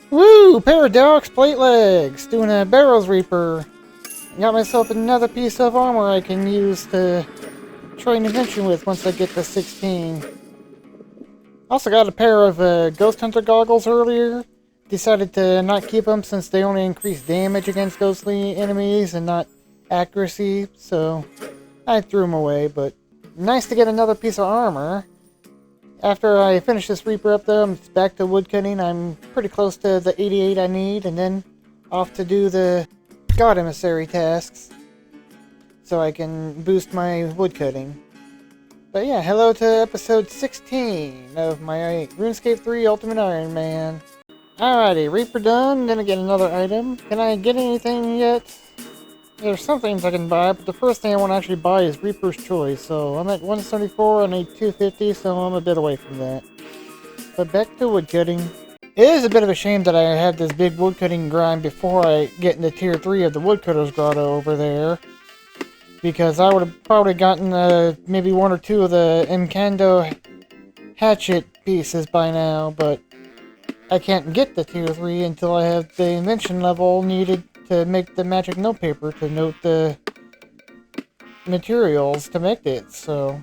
Woo! Paradox plate legs! Doing a Barrels Reaper. Got myself another piece of armor I can use to try Invention with once I get to 16. Also got a pair of Ghost Hunter goggles earlier. Decided to not keep them since they only increase damage against ghostly enemies and not accuracy, so I threw them away, but nice to get another piece of armor. After I finish this Reaper up though, I'm back to woodcutting. I'm pretty close to the 88 I need, and then off to do the God Emissary tasks so I can boost my woodcutting. But yeah, hello to episode 16 of my RuneScape 3 Ultimate Iron Man. Alrighty, Reaper done, then I get another item. Can I get anything yet? There's some things I can buy, but the first thing I want to actually buy is Reaper's Choice. So I'm at 174, I need 250, so I'm a bit away from that. But back to woodcutting. It is a bit of a shame that I had this big woodcutting grind before I get into tier 3 of the Woodcutter's Grotto over there. Because I would have probably gotten maybe one or two of the Encando hatchet pieces by now, but I can't get the tier 3 until I have the invention level needed to make the magic note paper to note the materials to make it, so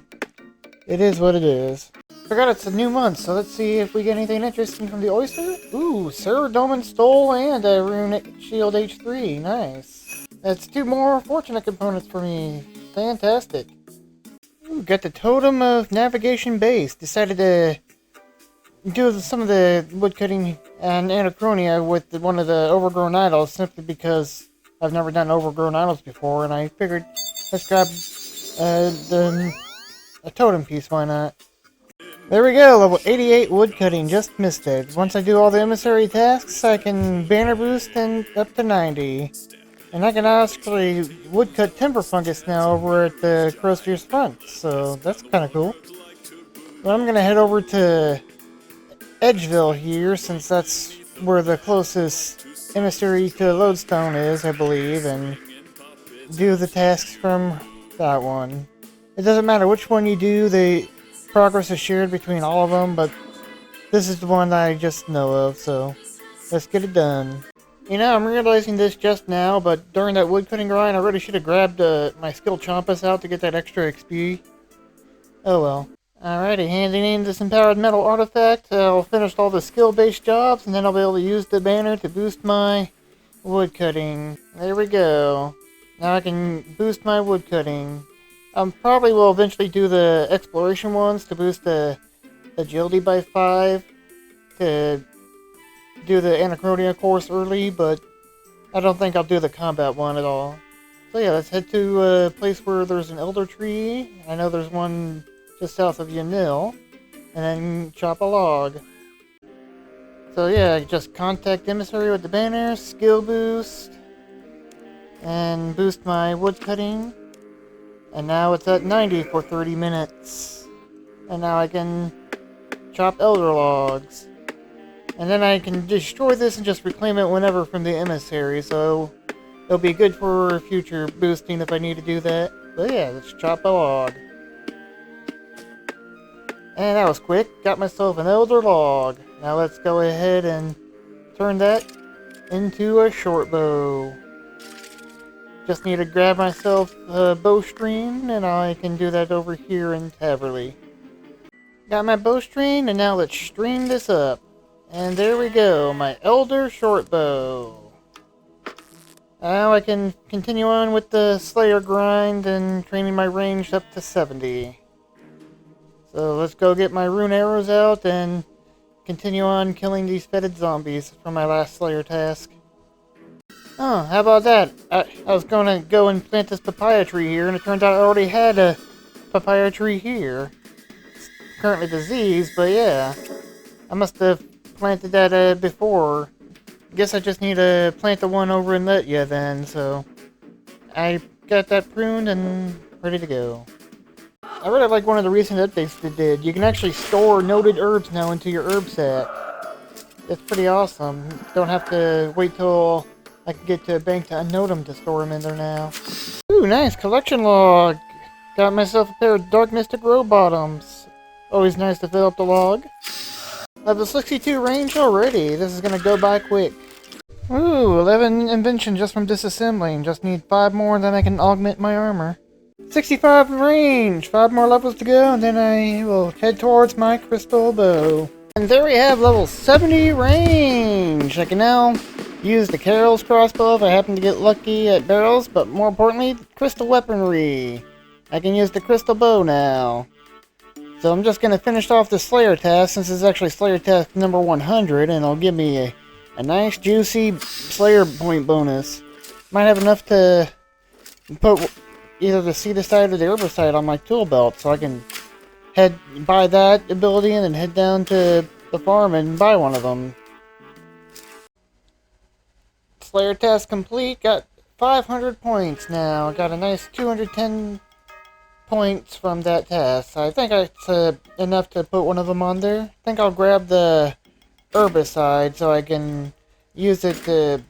it is what it is. Forgot it's a new month, so let's see if we get anything interesting from the oyster. Ooh, Cerudoman Stole and a Rune Shield H3, nice. That's two more fortunate components for me, fantastic. Ooh, got the Totem of Navigation Base, decided to do some of the woodcutting and Anachronia with one of the overgrown idols simply because I've never done overgrown idols before, and I figured let's grab a totem piece, why not? There we go, level 88 woodcutting, just missed it. Once I do all the emissary tasks, I can banner boost and up to 90. And I can actually woodcut timber fungus now over at the Crowsphere's front, so that's kind of cool. But I'm gonna head over to Edgeville here, since that's where the closest emissary to Lodestone is, I believe, and do the tasks from that one. It doesn't matter which one you do, the progress is shared between all of them, but this is the one that I just know of, so let's get it done. You know, I'm realizing this just now, but during that woodcutting grind, I really should have grabbed my skill Champas out to get that extra XP. Oh well. Alrighty, handing in this empowered metal artifact, I'll finish all the skill-based jobs, and then I'll be able to use the banner to boost my woodcutting. There we go. Now I can boost my woodcutting. Probably will eventually do the exploration ones to boost the agility by 5, to do the Anachronia course early, but I don't think I'll do the combat one at all. So yeah, let's head to a place where there's an elder tree. I know there's one just south of Yanil, and then chop a log. So yeah, just contact Emissary with the banner, skill boost, and boost my woodcutting. And now it's at 90 for 30 minutes. And now I can chop elder logs. And then I can destroy this and just reclaim it whenever from the emissary, so it'll be good for future boosting if I need to do that. But yeah, let's chop a log. And that was quick. Got myself an elder log. Now let's go ahead and turn that into a shortbow. Just need to grab myself a bowstring, and I can do that over here in Taverley. Got my bowstring, and now let's string this up. And there we go, my Elder Shortbow. Now I can continue on with the Slayer grind and training my range up to 70. So let's go get my rune arrows out and continue on killing these fetid zombies for my last Slayer task. Oh, how about that? I was gonna go and plant this papaya tree here, and it turns out I already had a papaya tree here. It's currently diseased, but yeah. I must have planted that before. Guess I just need to plant the one over in Letya then, so I got that pruned and ready to go. I really like one of the recent updates they did. You can actually store noted herbs now into your herb sack. It's pretty awesome. Don't have to wait till I can get to a bank to unnote them to store them in there now. Ooh, nice collection log. Got myself a pair of Dark Mystic Row Bottoms. Always nice to fill up the log. Level 62 range already. This is gonna go by quick. Ooh, 11 invention just from disassembling. Just need 5 more, then I can augment my armor. 65 range! 5 more levels to go, and then I will head towards my crystal bow. And there we have level 70 range! I can now use the Carol's crossbow if I happen to get lucky at barrels, but more importantly, crystal weaponry. I can use the crystal bow now. So I'm just gonna finish off the Slayer task, since it's actually Slayer task number 100, and it'll give me a nice juicy Slayer point bonus. Might have enough to put either the Seedicide or the Herbicide on my tool belt, so I can buy that ability and then head down to the farm and buy one of them. Slayer task complete, got 500 points now. Got a nice 210 points from that task. I think it's enough to put one of them on there. I think I'll grab the Herbicide so I can use it to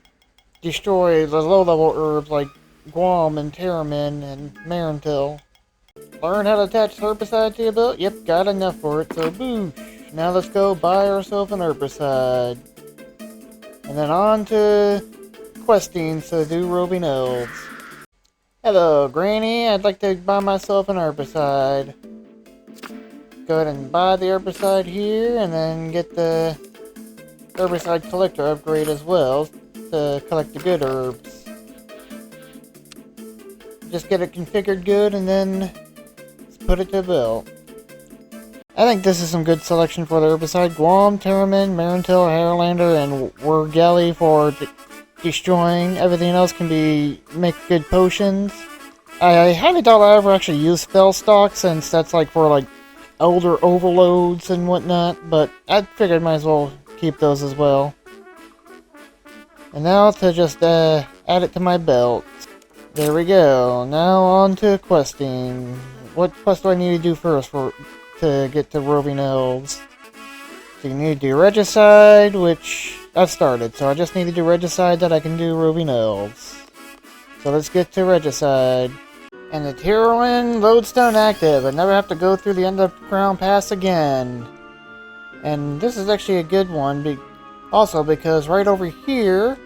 destroy the low-level herbs like Guam and Terramin and Marentil. Learn how to attach Herbicide to your belt? Yep, got enough for it, so boosh. Now let's go buy ourselves an Herbicide. And then on to questing to do roving elves. Hello, Granny. I'd like to buy myself an Herbicide. Go ahead and buy the Herbicide here, and then get the Herbicide collector upgrade as well to collect the good herbs. Just get it configured good, and then put it to belt. I think this is some good selection for the Herbicide. Guam, Terramin, Marentil, Hairlander, and Wurgali for destroying. Everything else can make good potions. I highly doubt I ever actually use spell stock, since that's like for like older overloads and whatnot, but I figured might as well keep those as well. And now to just add it to my belt. There we go. Now on to questing. What quest do I need to do first to get to roving elves? So you need to do Regicide, which I've started, so I just need to do Regicide that I can do roving elves. So let's get to Regicide. And the Heroine Lodestone active. I never have to go through the underground pass again. And this is actually a good one, also because right over here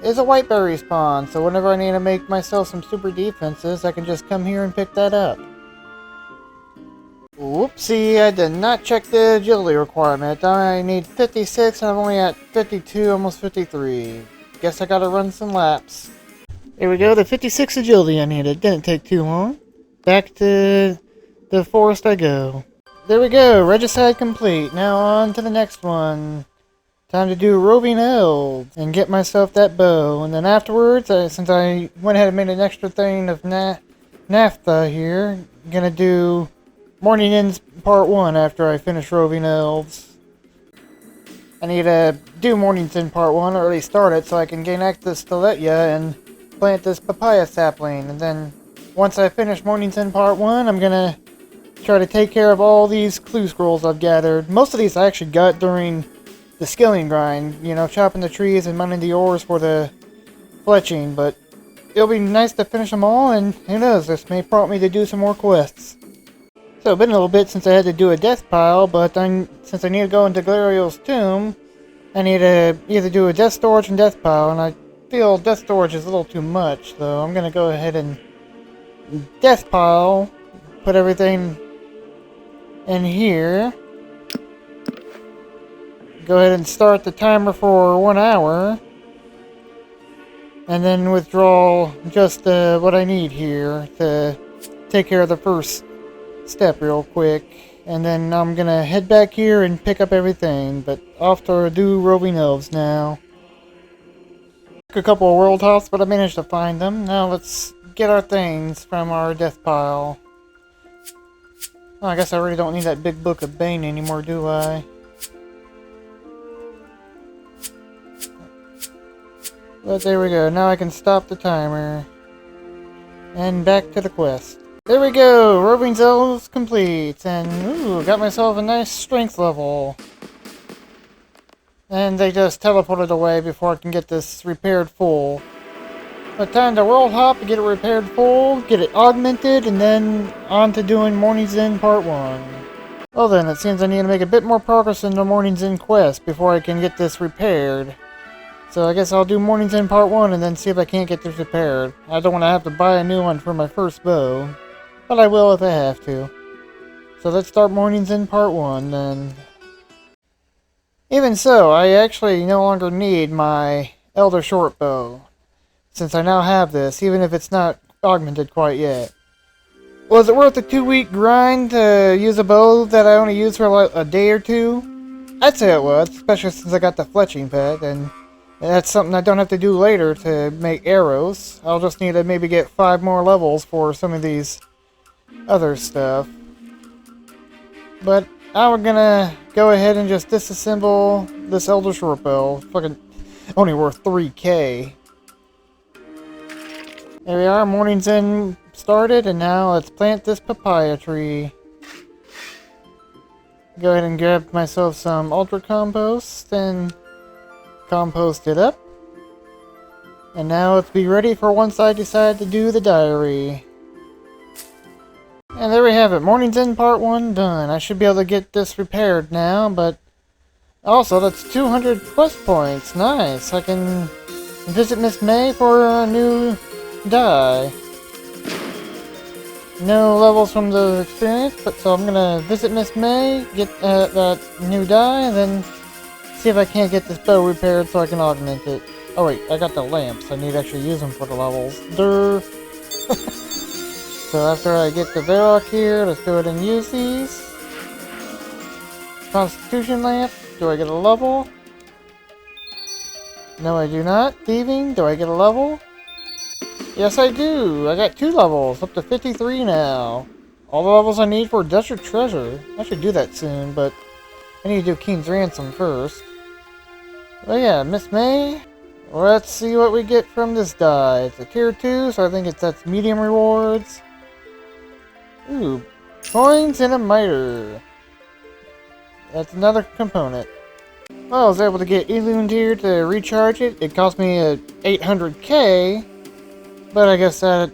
is a Whiteberry spawn, so whenever I need to make myself some super defenses, I can just come here and pick that up. Whoopsie, I did not check the agility requirement. I need 56 and I'm only at 52, almost 53. Guess I gotta run some laps. There we go, the 56 agility I needed. Didn't take too long. Back to the forest I go. There we go, Regicide complete. Now on to the next one. Time to do roving elves and get myself that bow. And then afterwards, since I went ahead and made an extra thing of naphtha here, I'm gonna do Morning Inns Part 1 after I finish roving elves. I need to do Morning's Inn Part 1, or at least start it, so I can gain access to Letya and plant this papaya sapling. And then once I finish Morning's Inn Part 1, I'm gonna try to take care of all these clue scrolls I've gathered. Most of these I actually got during the skilling grind, you know, chopping the trees and mining the ores for the fletching, but it'll be nice to finish them all, and who knows, this may prompt me to do some more quests. So it's been a little bit since I had to do a death pile, but since I need to go into Glariel's tomb, I need to either do a death storage and death pile, and I feel death storage is a little too much, so I'm gonna go ahead and death pile, put everything in here. Go ahead and start the timer for 1 hour, and then withdraw just what I need here to take care of the first step real quick, and then I'm gonna head back here and pick up everything. But off to do roving elves now. Took a couple of world hops, but I managed to find them. Now let's get our things from our death pile. Well, I guess I really don't need that big book of Bane anymore, do I? But there we go, now I can stop the timer. And back to the quest. There we go, roving elves complete, and ooh, got myself a nice strength level. And they just teleported away before I can get this repaired full. But time to world hop and get it repaired full, get it augmented, and then on to doing Morning's Inn Part 1. Well then, it seems I need to make a bit more progress in the Morning's End quest before I can get this repaired. So I guess I'll do Morning's End Part 1 and then see if I can't get this repaired. I don't want to have to buy a new one for my first bow, but I will if I have to. So let's start Morning's End Part 1 then. Even so, I actually no longer need my Elder Shortbow, since I now have this, even if it's not augmented quite yet. Was it worth the 2-week grind to use a bow that I only used for like a day or two? I'd say it was, especially since I got the fletching pet, and that's something I don't have to do later to make arrows. I'll just need to maybe get 5 more levels for some of these other stuff. But I'm gonna go ahead and just disassemble this Elder Shortbow. Fucking only worth 3K. There we are, Morning's End started, and now let's plant this papaya tree. Go ahead and grab myself some ultra compost and compost it up. And now let's be ready for once I decide to do the diary. And there we have it, Morning's End Part 1 done. I should be able to get this repaired now, but also that's 200 quest points. Nice. I can visit Miss May for a new die. No levels from the experience, but so I'm gonna visit Miss May, get that new die, and then see if I can't get this bow repaired so I can augment it. Oh wait, I got the lamps. I need to actually use them for the levels. Durr. So after I get the Varrock here, let's go ahead and use these. Constitution lamp. Do I get a level? No, I do not. Thieving. Do I get a level? Yes, I do. I got 2 levels, up to 53 now. All the levels I need for Desert Treasure. I should do that soon, but I need to do King's Ransom first. Oh yeah, Miss May. Let's see what we get from this die. It's a tier 2, so I think that's medium rewards. Ooh, coins and a miter. That's another component. Well, I was able to get Elund here to recharge it. It cost me 800k. But I guess that's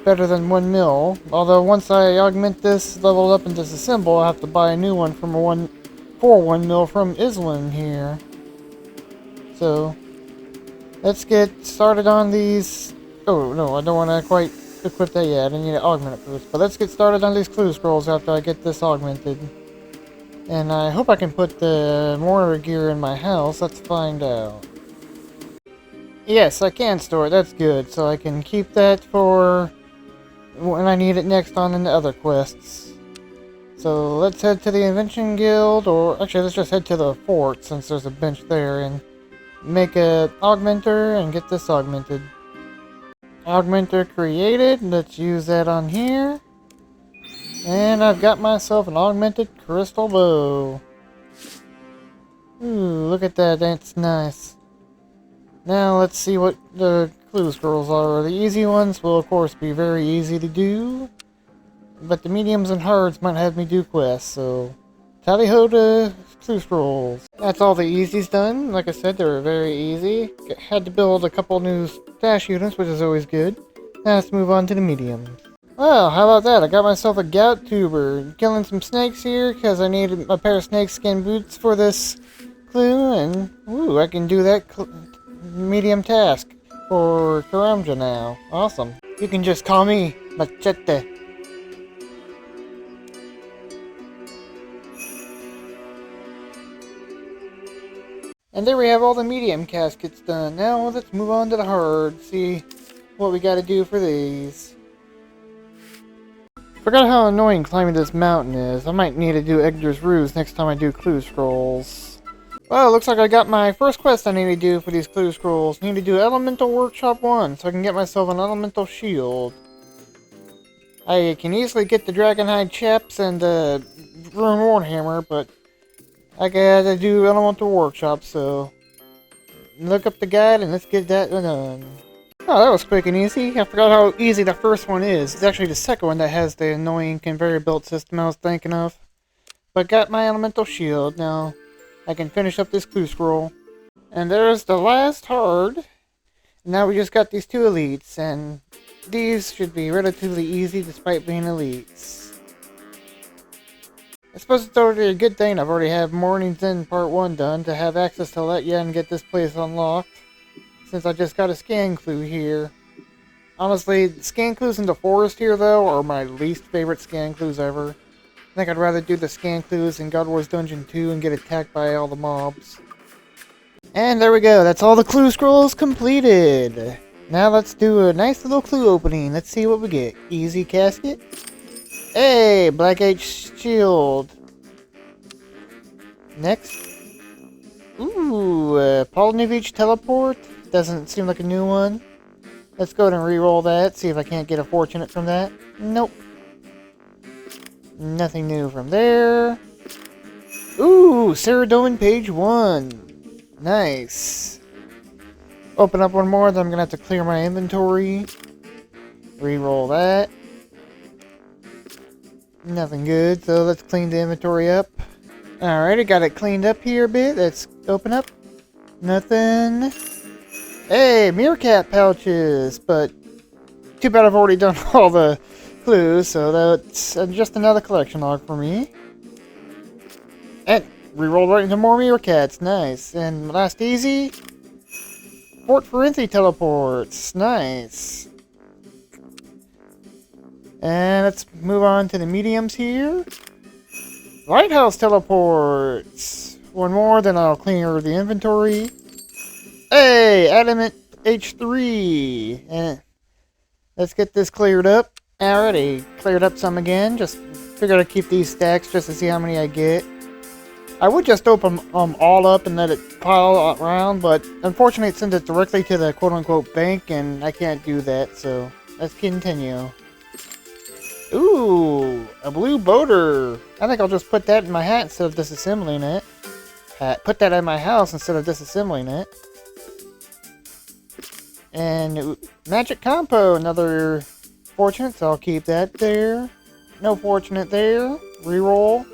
better than 1 mil. Although once I augment this, level up, and disassemble, I'll have to buy a new one for 1 mil from Islin here. So let's get started on these. Oh no, I don't want to quite equip that yet. I need to augment it first. But let's get started on these clue scrolls after I get this augmented. And I hope I can put the mortar gear in my house. Let's find out. Yes, I can store it. That's good. So I can keep that for when I need it next on the other quests. So let's head to the Invention Guild, or actually let's just head to the fort since there's a bench there, and make a augmenter and get this augmented. Augmenter created. Let's use that on here. And I've got myself an augmented crystal bow. Ooh, look at that. That's nice. Now let's see what the clue scrolls are. The easy ones will of course be very easy to do, but the mediums and hards might have me do quests, so tally-ho to clue scrolls. That's all the easies done. Like I said, they were very easy. Had to build a couple new stash units, which is always good. Now let's move on to the mediums. Well, how about that? I got myself a gout tuber. Killing some snakes here because I needed a pair of snakeskin boots for this clue, and ooh, I can do that medium task for Karamja now. Awesome. You can just call me Machete. And there we have all the medium caskets done. Now let's move on to the hard. See what we gotta do for these. Forgot how annoying climbing this mountain is. I might need to do Egder's Ruse next time I do clue scrolls. Well, looks like I got my first quest I need to do for these clue scrolls. I need to do Elemental Workshop 1, so I can get myself an Elemental Shield. I can easily get the Dragonhide Chaps and the Rune Warhammer, but I gotta do Elemental Workshop, so look up the guide and let's get that done. Oh, that was quick and easy. I forgot how easy the first one is. It's actually the second one that has the annoying conveyor belt system I was thinking of. But got my Elemental Shield now. I can finish up this clue scroll. And there's the last hard. Now we just got these 2 elites, and these should be relatively easy despite being elites. I suppose it's already a good thing I've already have Morning's End Part 1 done to have access to let you and get this place unlocked, since I just got a scan clue here. Honestly, scan clues in the forest here, though, are my least favorite scan clues ever. I think I'd rather do the scan clues in God Wars Dungeon 2 and get attacked by all the mobs. And there we go, that's all the clue scrolls completed! Now let's do a nice little clue opening. Let's see what we get. Easy casket. Hey, Black H shield. Next. Ooh, Polnivich teleport. Doesn't seem like a new one. Let's go ahead and re-roll that. See if I can't get a fortunate from that. Nope. Nothing new from there. Ooh, Ceradomin page 1. Nice. Open up one more, then I'm gonna have to clear my inventory. Re-roll that. Nothing good, so let's clean the inventory up. Alrighty, got it cleaned up here a bit. Let's open up. Nothing. Hey, meerkat pouches, but too bad I've already done all the clues, so that's just another collection log for me. And reroll right into more meerkats, nice. And last easy, Fort Forinthi teleports, nice. And let's move on to the mediums here. Lighthouse teleports. One more, then I'll clear the inventory. Hey, Adamant H3. And let's get this cleared up. Alrighty, cleared up some again. Just figured I'd keep these stacks just to see how many I get. I would just open them all up and let it pile around, but unfortunately it sends it directly to the quote-unquote bank, and I can't do that, so let's continue. Ooh, a blue boater. I think I'll just put that in my hat instead of disassembling it. Put that in my house instead of disassembling it. And magic compo, another fortunate, so I'll keep that there. No fortunate there. Reroll.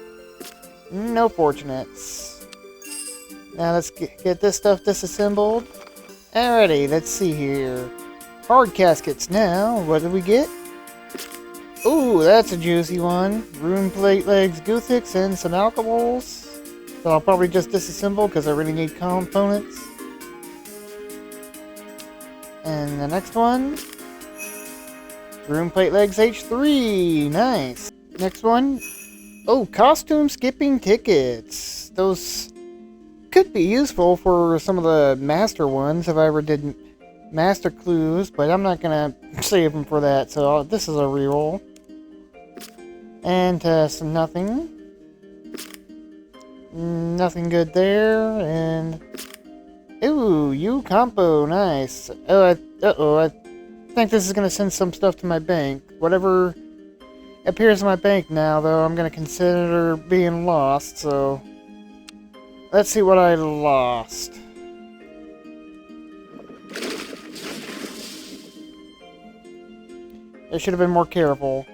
No fortunates. Now let's get this stuff disassembled. Alrighty, let's see here. Hard caskets now. What did we get? Ooh, that's a juicy one. Rune plate legs, Guthix, and some alcohols. So I'll probably just disassemble because I really need components. And the next one. Rune plate legs H3. Nice. Next one. Oh, costume skipping tickets. Those could be useful for some of the master ones if I ever did master clues, but I'm not gonna save them for that, so this is a reroll. And some nothing. Nothing good there, and ooh, U compo, nice. Oh, I think this is gonna send some stuff to my bank. Whatever appears in my bank now, though, I'm gonna consider being lost, so let's see what I lost. I should have been more careful.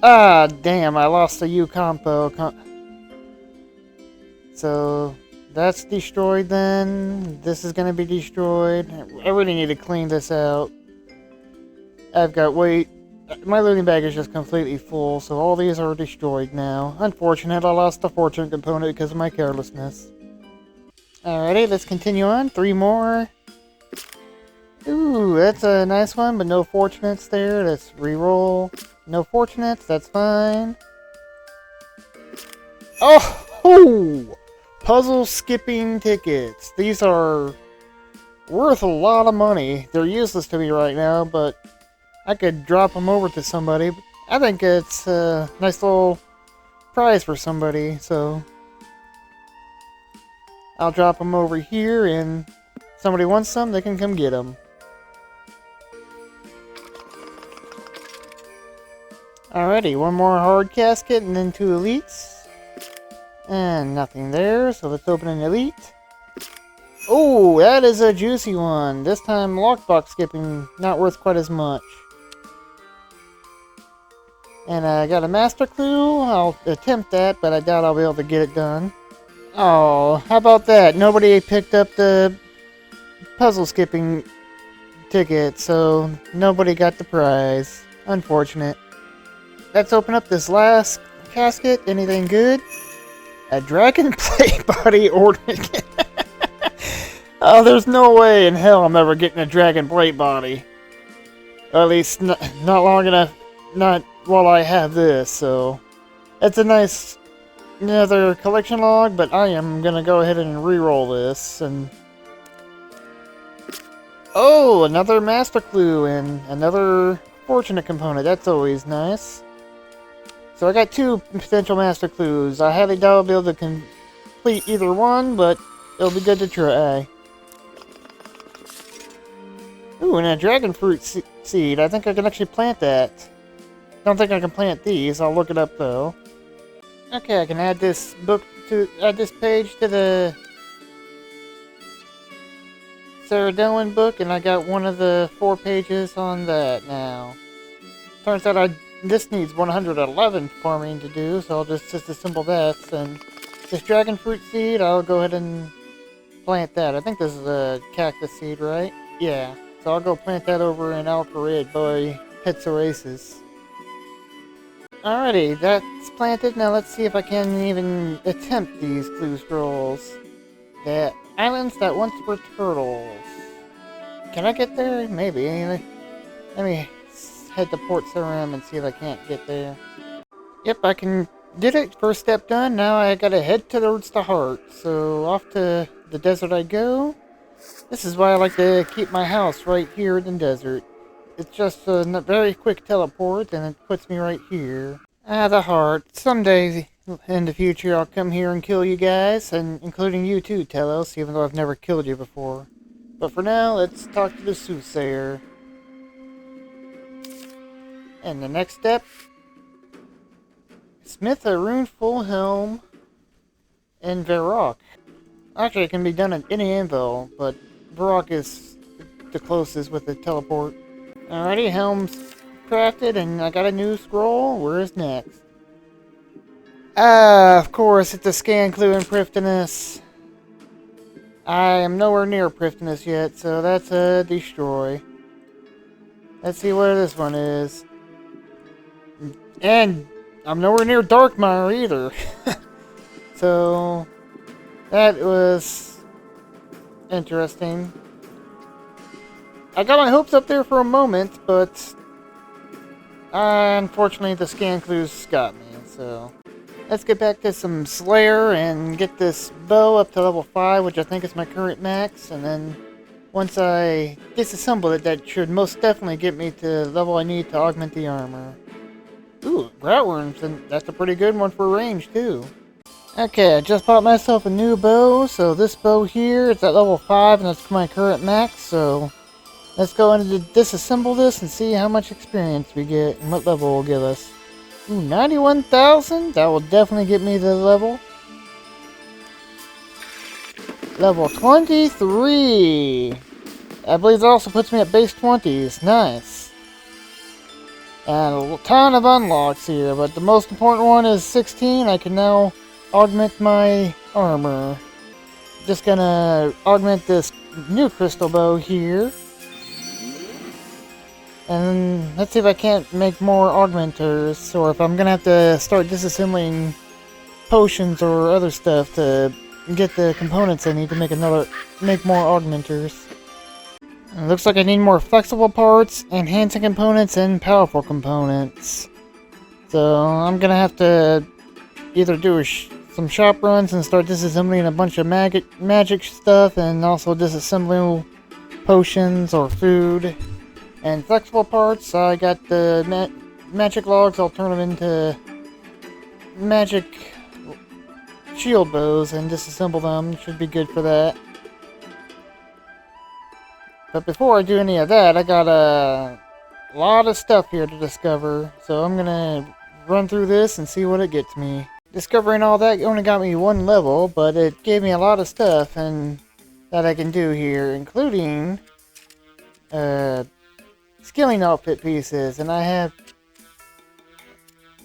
Ah, damn, I lost the U compo. So that's destroyed then. This is gonna be destroyed. I really need to clean this out. I've got my looting bag is just completely full, so all these are destroyed now. Unfortunate, I lost the fortune component because of my carelessness. Alrighty, let's continue on. 3 more. Ooh, that's a nice one, but no fortunates there. Let's re-roll. No fortunates, that's fine. Oh! Puzzle skipping tickets. These are worth a lot of money. They're useless to me right now, but I could drop them over to somebody. I think it's a nice little prize for somebody, so I'll drop them over here, and if somebody wants some, they can come get them. Alrighty, one more hard casket and then 2 elites. And nothing there, so let's open an elite. Oh, that is a juicy one. This time lockbox skipping, not worth quite as much. And I got a master clue. I'll attempt that, but I doubt I'll be able to get it done. Oh, how about that? Nobody picked up the puzzle skipping ticket, so nobody got the prize. Unfortunate. Let's open up this last casket. Anything good? A dragon plate body ornament. Oh, there's no way in hell I'm ever getting a dragon plate body. Or at least not long enough, not while I have this, so... It's a nice another collection log, but I am gonna go ahead and re-roll this, and... Oh, another master clue and another fortunate component. That's always nice. So I got 2 potential master clues. I highly doubt I'll be able to complete either one, but it'll be good to try. Ooh, and a dragon fruit seed. I think I can actually plant that. Don't think I can plant these. I'll look it up though. Okay, I can add this page to the Sarah Dillon book, and I got one of the 4 pages on that now. Turns out this needs 111 farming to do, so I'll just assemble that. And this dragon fruit seed, I'll go ahead and plant that. I think this is a cactus seed, right? Yeah. So I'll go plant that over in R.I.P by Pets Oasis. Alrighty, that's planted. Now let's see if I can even attempt these clue scrolls. The islands that once were turtles. Can I get there? Maybe. Let me head to Port Sarim and see if I can't get there. Yep, I did it. First step done. Now I gotta head towards the heart. So off to the desert I go. This is why I like to keep my house right here in the desert. It's just a very quick teleport, and it puts me right here. Ah, the heart. Someday in the future, I'll come here and kill you guys, and including you too, Telos, even though I've never killed you before. But for now, let's talk to the soothsayer. And the next step, smith a runeful helm in Varrock. Actually, it can be done at any anvil, but Varrock is the closest with the teleport. Alrighty, helm's crafted, and I got a new scroll. Where is next? Ah, of course, it's a scan clue in Prifddinas. I am nowhere near Prifddinas yet, so that's a destroy. Let's see where this one is. And I'm nowhere near Darkmire either. So that was interesting. I got my hopes up there for a moment, but unfortunately the scan clues got me, so let's get back to some Slayer and get this bow up to level 5, which I think is my current max, and then once I disassemble it, that should most definitely get me to the level I need to augment the armor. Ooh, Groutworms, and that's a pretty good one for range too. Okay, I just bought myself a new bow, so this bow here is at level 5, and that's my current max, so let's go and disassemble this and see how much experience we get and what level will give us. Ooh, 91,000? That will definitely get me the level. Level 23! I believe that also puts me at base 20s. Nice. And a ton of unlocks here, but the most important one is 16. I can now augment my armor. Just gonna augment this new crystal bow here. And let's see if I can't make more augmenters, or if I'm gonna have to start disassembling potions or other stuff to get the components I need to make more augmenters. And it looks like I need more flexible parts, enhancing components, and powerful components. So I'm gonna have to either do some shop runs and start disassembling a bunch of magic stuff, and also disassembling potions or food. And flexible parts, I got the magic logs. I'll turn them into magic shield bows and disassemble them. Should be good for that. But before I do any of that, I got a lot of stuff here to discover. So I'm gonna run through this and see what it gets me. Discovering all that only got me 1 level, but it gave me a lot of stuff and that I can do here, including skilling outfit pieces, and I have...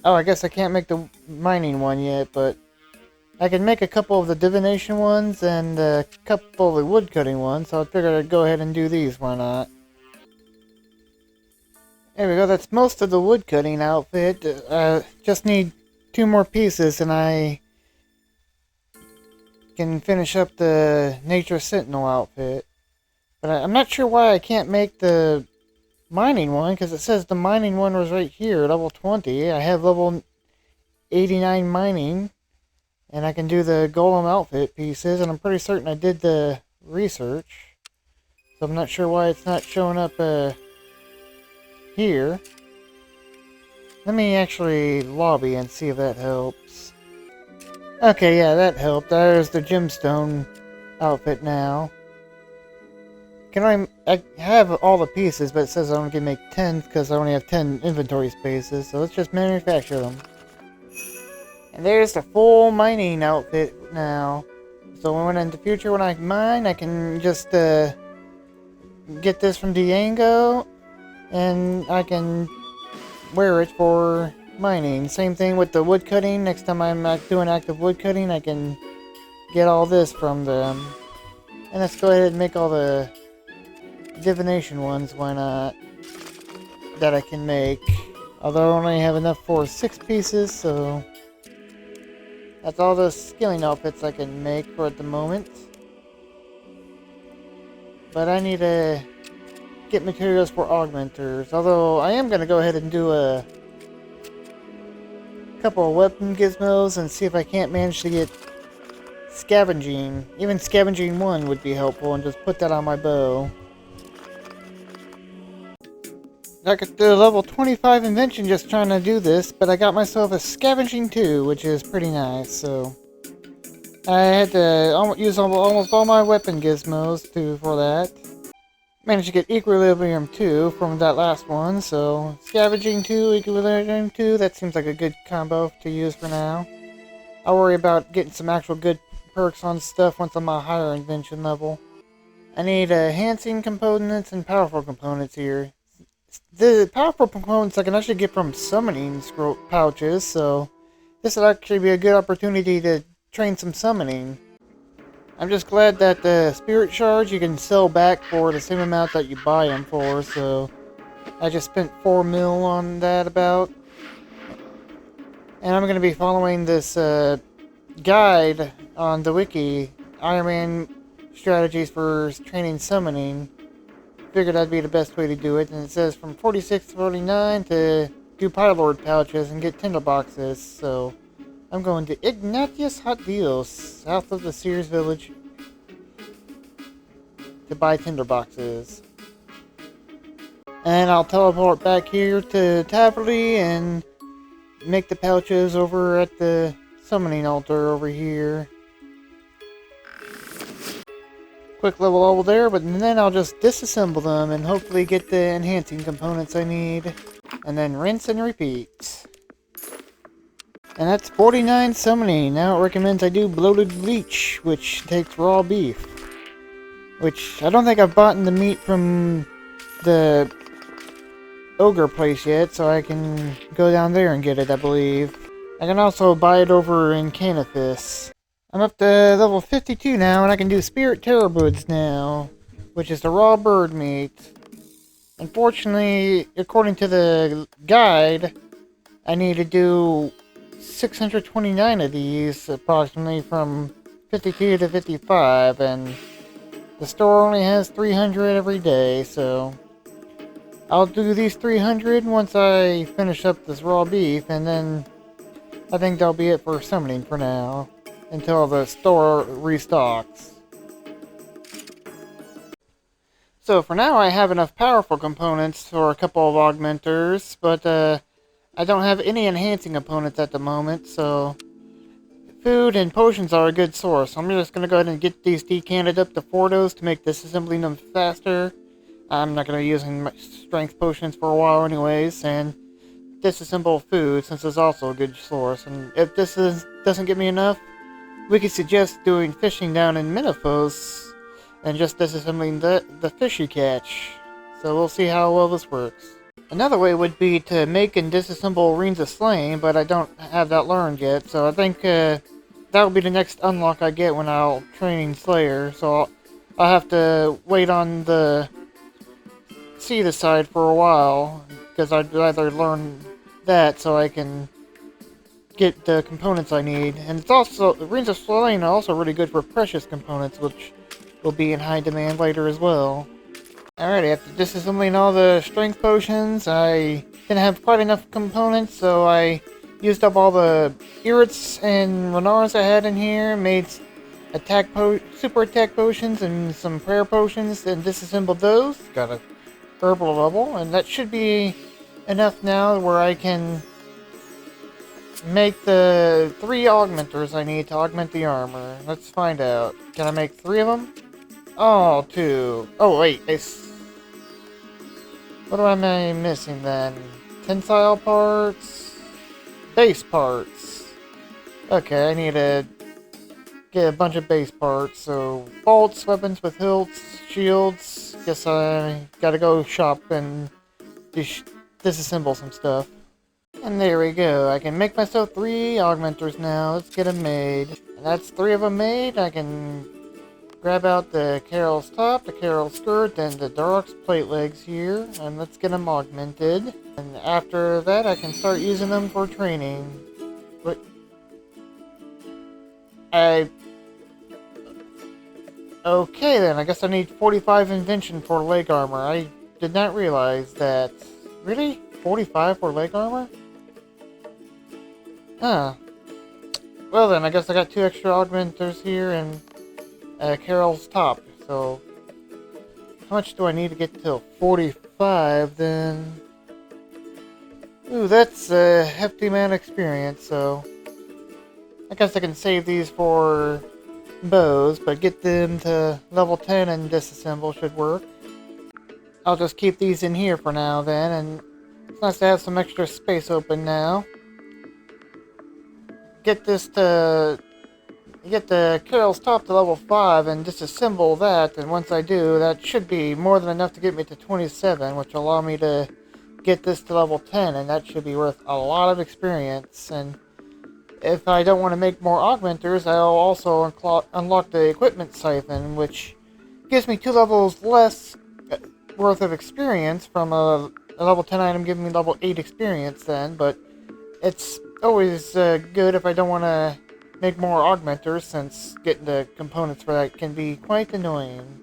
Oh, I guess I can't make the mining one yet, but I can make a couple of the divination ones and a couple of the woodcutting ones, so I figured I'd go ahead and do these, why not? There we go, that's most of the woodcutting outfit. Just need 2 more pieces and I can finish up the Nature Sentinel outfit. But I'm not sure why I can't make the mining one, because it says the mining one was right here, level 20. I have level 89 mining, and I can do the golem outfit pieces, and I'm pretty certain I did the research. So I'm not sure why it's not showing up here. Let me actually lobby and see if that helps. Okay, yeah, that helped. There's the gemstone outfit now. I have all the pieces, but it says I only can make 10 because I only have 10 inventory spaces, so let's just manufacture them. And there's the full mining outfit now. So when in the future when I mine, I can just get this from Diango, and I can wear it for mining. Same thing with the woodcutting. Next time I'm doing active woodcutting, I can get all this from them. And let's go ahead and make all the divination ones, why not, that I can make. Although I only have enough for 6 pieces, so that's all the skilling outfits I can make for at the moment. But I need to get materials for augmenters, although I am going to go ahead and do a couple of weapon gizmos and see if I can't manage to get scavenging. Even scavenging 1 would be helpful, and just put that on my bow. I got the level 25 invention just trying to do this, but I got myself a scavenging 2, which is pretty nice, so I had to use almost all my weapon gizmos for that. Managed to get equilibrium 2 from that last one, so scavenging 2, equilibrium 2, that seems like a good combo to use for now. I'll worry about getting some actual good perks on stuff once I'm a higher invention level. I need enhancing components and powerful components here. The powerful components I can actually get from summoning scroll pouches, so this will actually be a good opportunity to train some summoning. I'm just glad that the spirit shards you can sell back for the same amount that you buy them for, so I just spent 4 mil on that about. And I'm going to be following this guide on the wiki, Iron Man strategies for training summoning. Figured that'd be the best way to do it, and it says from 46 to 49 to do Pylord pouches and get tinderboxes, so I'm going to Ignatius Hot Deals, south of the Sears Village, to buy tinderboxes. And I'll teleport back here to Taverley and make the pouches over at the summoning altar over here. Quick level over there, but then I'll just disassemble them and hopefully get the enhancing components I need. And then rinse and repeat. And that's 49 summoning. Now it recommends I do bloated bleach, which takes raw beef. Which I don't think I've bought the meat from the ogre place yet, so I can go down there and get it, I believe. I can also buy it over in Canifis. I'm up to level 52 now, and I can do Spirit Terrorwoods now, which is the raw bird meat. Unfortunately, according to the guide, I need to do 629 of these, approximately from 52 to 55, and the store only has 300 every day, so I'll do these 300 once I finish up this raw beef, and then I think that'll be it for summoning for now, until the store restocks. So for now I have enough powerful components for a couple of augmenters, but I don't have any enhancing components at the moment, so food and potions are a good source. I'm just going to go ahead and get these decanted up to Fordos to make disassembling them faster. I'm not going to be using my strength potions for a while anyways, and disassemble food since it's also a good source. And if this doesn't get me enough, we could suggest doing fishing down in Menifos and just disassembling the fish you catch. So we'll see how well this works. Another way would be to make and disassemble Reins of Slain, but I don't have that learned yet, so I think that will be the next unlock I get when I'll training Slayer, so I'll have to wait on the Seed side for a while, because I'd rather learn that so I can get the components I need. And it's also, the Rings of Selene are also really good for precious components, which will be in high demand later as well. Alrighty, after disassembling all the strength potions, I didn't have quite enough components, so I used up all the Irits and Renars I had in here, made super attack potions and some prayer potions, and disassembled those. Got a herbal level, and that should be enough now where I can make the 3 augmenters I need to augment the armor. Let's find out. Can I make 3 of them? Oh, 2. Oh, wait. What am I missing then? Tensile parts? Base parts. Okay, I need to get a bunch of base parts. So, bolts, weapons with hilts, shields. Guess I gotta go shop and disassemble some stuff. And there we go. I can make myself 3 augmenters now. Let's get them made. And that's 3 of them made. I can grab out the Carol's top, the Carol's skirt, and the Dark's plate legs here. And let's get them augmented. And after that, I can start using them for training. But okay then, I guess I need 45 Invention for leg armor. I did not realize that. Really? 45 for leg armor? Huh. Well then, I guess I got 2 extra augmenters here and Carol's top. So, how much do I need to get to 45 then? Ooh, that's a hefty amount of experience, so I guess I can save these for bows, but get them to level 10 and disassemble should work. I'll just keep these in here for now then, and it's nice to have some extra space open now. Get the Carol's top to level 5 and disassemble that, and once I do, that should be more than enough to get me to 27, which will allow me to get this to level 10, and that should be worth a lot of experience. And if I don't want to make more augmenters, I'll also unlock the equipment siphon, which gives me 2 levels less worth of experience from a level 10 item giving me level 8 experience then, but it's always good if I don't want to make more augmenters, since getting the components for that can be quite annoying.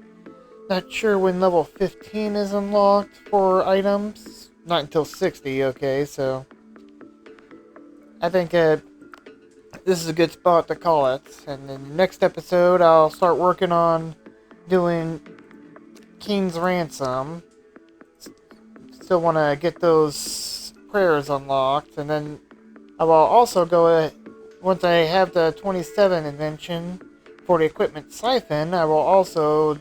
Not sure when level 15 is unlocked for items. Not until 60, okay, so I think this is a good spot to call it. And in the next episode, I'll start working on doing King's Ransom. Still want to get those prayers unlocked, and then I will also go, once I have the 27 invention for the equipment siphon, I will also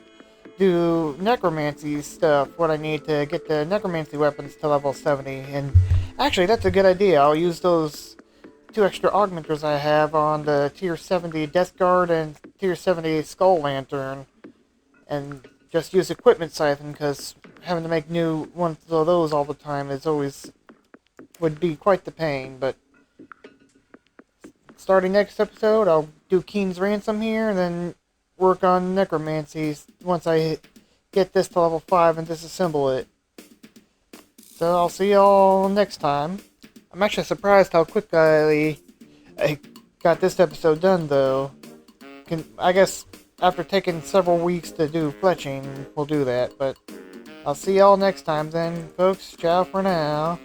do necromancy stuff, what I need to get the necromancy weapons to level 70. And actually, that's a good idea. I'll use those 2 extra augmenters I have on the tier 70 Death Guard and tier 70 Skull Lantern, and just use equipment siphon, because having to make new ones of those all the time would be quite the pain. But starting next episode, I'll do Keen's Ransom here, and then work on necromancy once I get this to level 5 and disassemble it. So I'll see y'all next time. I'm actually surprised how quickly I got this episode done, though. I guess after taking several weeks to do fletching, we'll do that. But I'll see y'all next time then, folks. Ciao for now.